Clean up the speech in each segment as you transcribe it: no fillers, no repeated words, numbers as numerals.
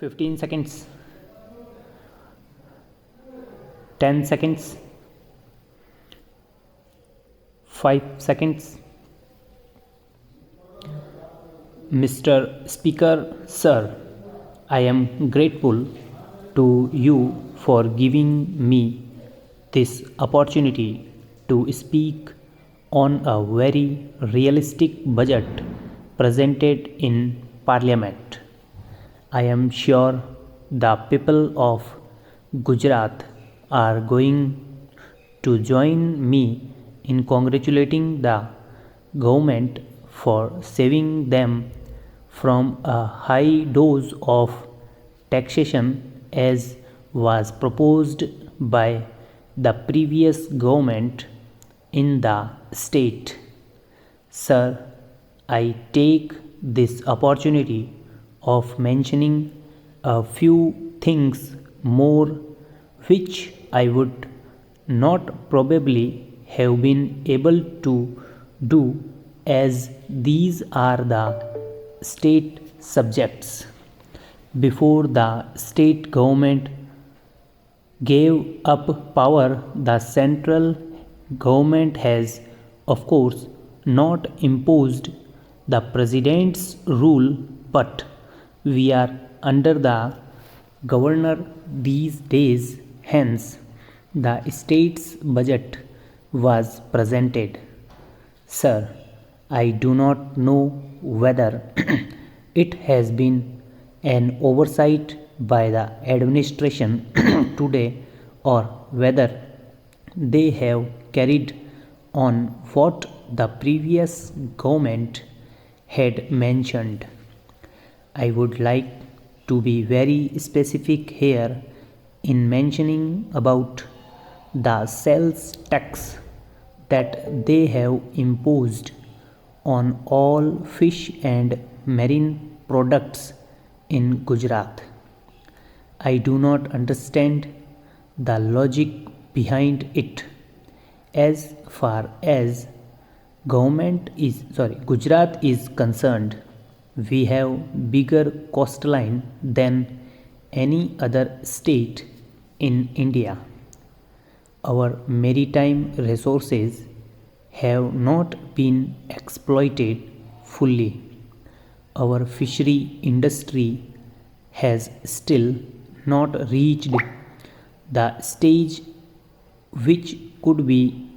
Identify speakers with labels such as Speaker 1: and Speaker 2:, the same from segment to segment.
Speaker 1: 15 seconds, 10 seconds, 5 seconds. Mr. Speaker, Sir, I am grateful to you for giving me this opportunity to speak on a very realistic budget presented in Parliament. I am sure the people of Gujarat are going to join me in congratulating the government for saving them from a high dose of taxation as was proposed by the previous government in the state. Sir, I take this opportunity of mentioning a few things more which I would not probably have been able to do as these are the state subjects. Before the state government gave up power, the central government has, of course, not imposed the president's rule, but we are under the governor these days. Hence, the state's budget was presented. Sir, I do not know whether it has been an oversight by the administration today or whether they have carried on what the previous government had mentioned. I would like to be very specific here in mentioning about the sales tax that they have imposed on all fish and marine products in Gujarat. I do not understand the logic behind it. As far as Gujarat is concerned, we have bigger coastline than any other state in India. Our maritime resources have not been exploited fully. Our fishery industry has still not reached the stage which could be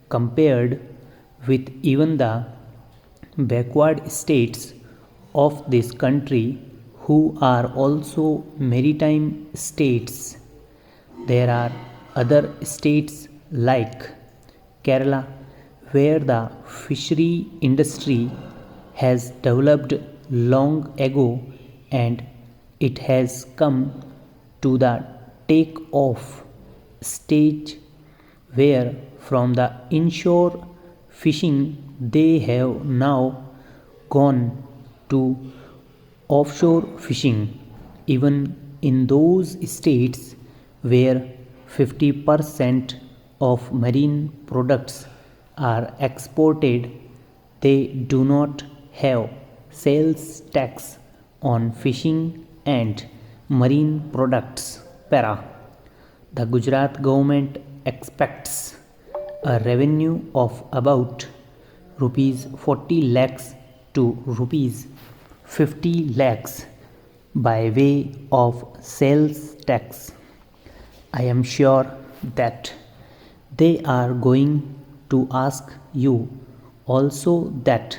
Speaker 1: compared with even the backward states of this country who are also maritime states. There are other states like Kerala where the fishery industry has developed long ago and it has come to the take off stage where from the inshore fishing they have now gone to offshore fishing. Even in those states where 50% of marine products are exported, they do not have sales tax on fishing and marine products. Para. The Gujarat government expects a revenue of about rupees 40 lakhs to rupees 50 lakhs by way of sales tax. I am sure that they are going to ask you also that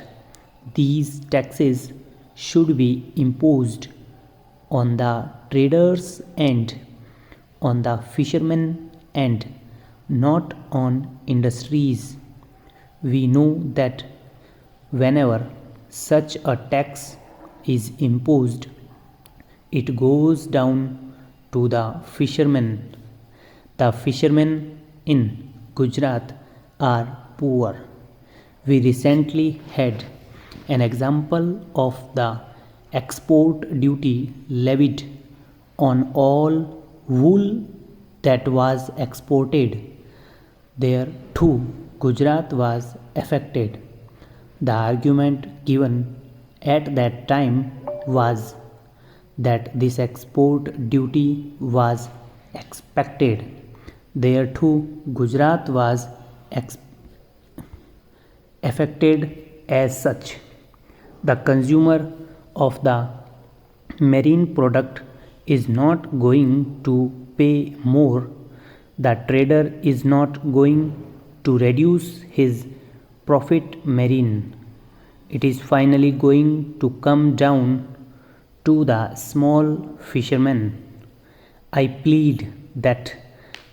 Speaker 1: these taxes should be imposed on the traders and on the fishermen and not on industries. We know that whenever such a tax is imposed, it goes down to the fishermen. The fishermen in Gujarat are poor. We recently had an example of the export duty levied on all wool that was exported. There too, Gujarat was affected. The argument given at that time was that this export duty was expected. There too, Gujarat was affected as such. The consumer of the marine product is not going to pay more. The trader is not going to reduce his profit marine. It is finally going to come down to the small fishermen. I plead that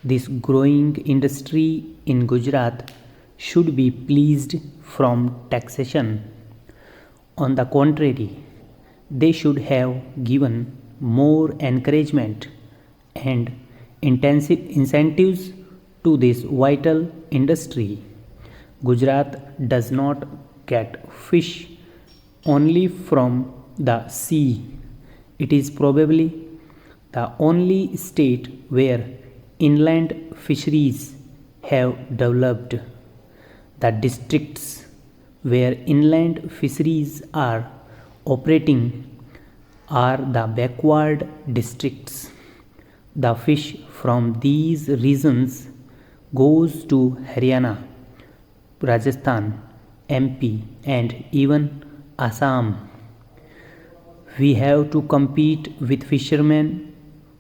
Speaker 1: this growing industry in Gujarat should be pleased from taxation. On the contrary, they should have given more encouragement and intensive incentives to this vital industry. Gujarat does not get fish only from the sea. It is probably the only state where inland fisheries have developed. The districts where inland fisheries are operating are the backward districts. The fish from these regions goes to Haryana, Rajasthan, MP and even Assam. We have to compete with fishermen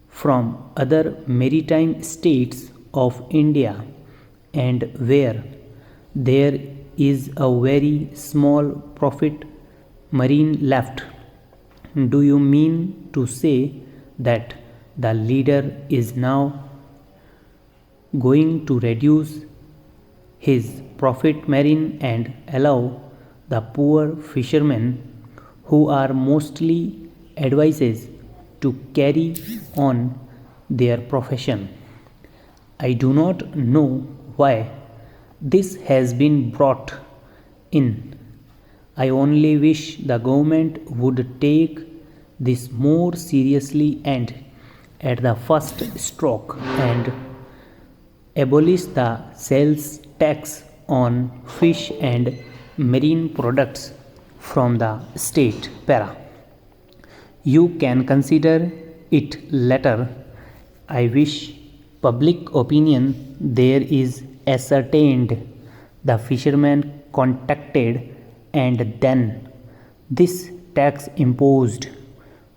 Speaker 1: from other maritime states of India, and where there is a very small profit marine left. Do you mean to say that the leader is now going to reduce his profit marine and allow the poor fishermen, who are mostly advised to carry on their profession? I do not know why this has been brought in. I only wish the government would take this more seriously and at the first stroke and abolish the sales tax on fish and marine products from the state. Para. You can consider it later. I wish public opinion there is ascertained, the fishermen contacted, and then this tax imposed.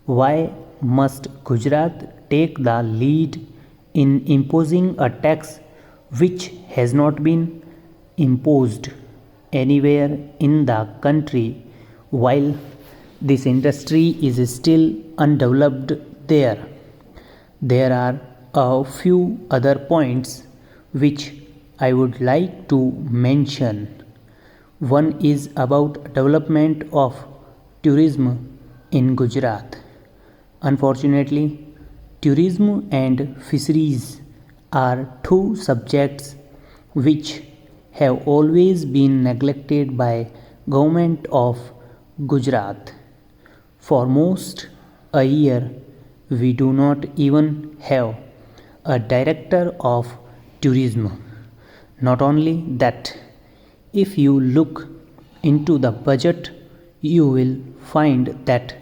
Speaker 1: Why must Gujarat take the lead in imposing a tax which has not been imposed anywhere in the country, while this industry is still undeveloped there? There are a few other points which I would like to mention. One is about development of tourism in Gujarat. Unfortunately, tourism and fisheries are two subjects which have always been neglected by government of Gujarat. For most a year, we do not even have a director of tourism. Not only that, if you look into the budget, you will find that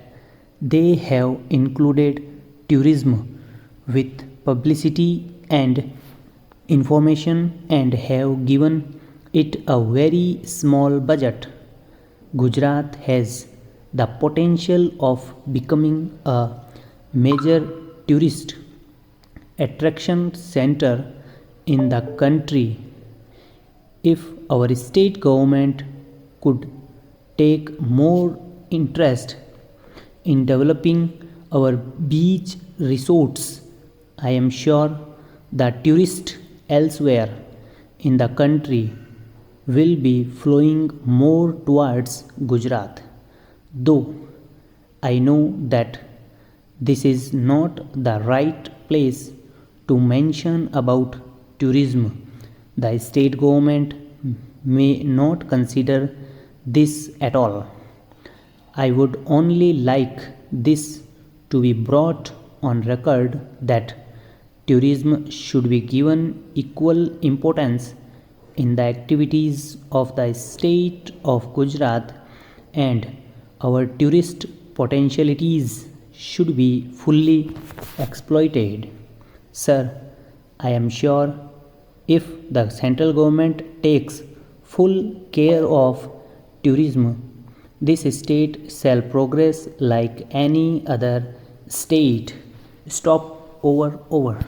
Speaker 1: they have included tourism with publicity and information and have given it a very small budget. Gujarat has the potential of becoming a major tourist attraction center in the country if our state government could take more interest in developing our beach resorts. I am sure that tourists elsewhere in the country will be flowing more towards Gujarat. Though I know that this is not the right place to mention about tourism. The state government may not consider this at all. I would only like this to be brought on record that tourism should be given equal importance in the activities of the state of Gujarat, and our tourist potentialities should be fully exploited. Sir, I am sure if the central government takes full care of tourism, this state shall progress like any other state. Stop. Over.